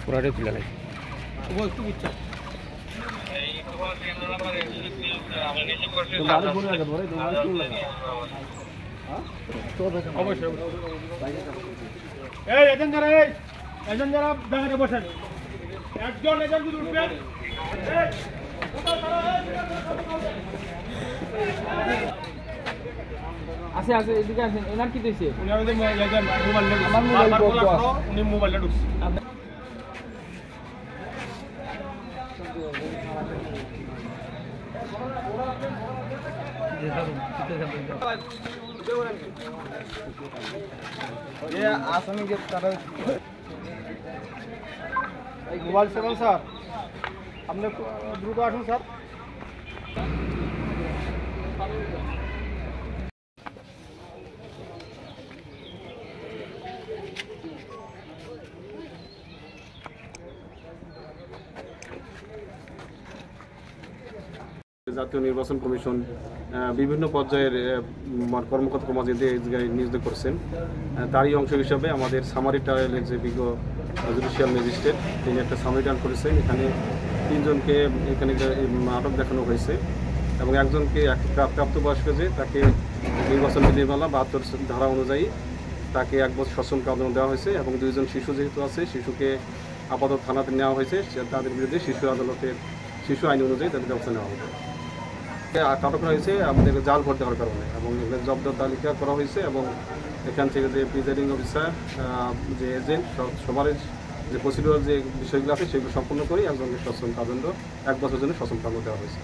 পুরাটাই তুলে নাই একজন যারা ব্যাংকে বসেন একজন যদি উঠবেন আছে আছে এদিকে আসেন এনার কি দিয়েছে উনি মোবাইলটা ঢুকছে আসামি তারা মোবাইল সেভেন স্যার আপনি দ্রুত আসুন স্যার জাতীয় নির্বাচন কমিশন বিভিন্ন পর্যায়ের কর্মকর্তা কর্মচারীদের নিয়োজিত করছেন। তারই অংশ হিসাবে আমাদের সামারি ট্রায়ালের যে বিজ্ঞ জুডিশিয়াল ম্যাজিস্ট্রেট তিনি একটা সামারি ট্রায়াল করেছেন। এখানে 3 জনকে এখানে আটক দেখানো হয়েছে এবং একজনকে প্রাপ্তবয়স্ক যে তাকে নির্বাচন বিধিমালা 72 ধারা অনুযায়ী তাকে 1 বছর সশ্রম কারাদণ্ড দেওয়া হয়েছে এবং 2 জন শিশু যেহেতু আছে শিশুকে আপাতত থানাতে নেওয়া হয়েছে, তাদের বিরুদ্ধে শিশু আদালতের শিশু আইন অনুযায়ী তাদের ব্যবস্থা নেওয়া হবে। আটক করা হয়েছে আমাদের জাল ভোট দেওয়ার কারণে এবং জব্দ তালিকা করা হয়েছে এবং এখান থেকে যে প্রিজাইডিং অফিসার যে এজেন্ট সবার যে প্রসিডিউর যে বিষয়গুলো আছে সেগুলো সম্পূর্ণ করে একজনকে সশ্রম কারাদণ্ড 1 বছরের জন্য সশ্রম কারাদণ্ড দেওয়া হয়েছে।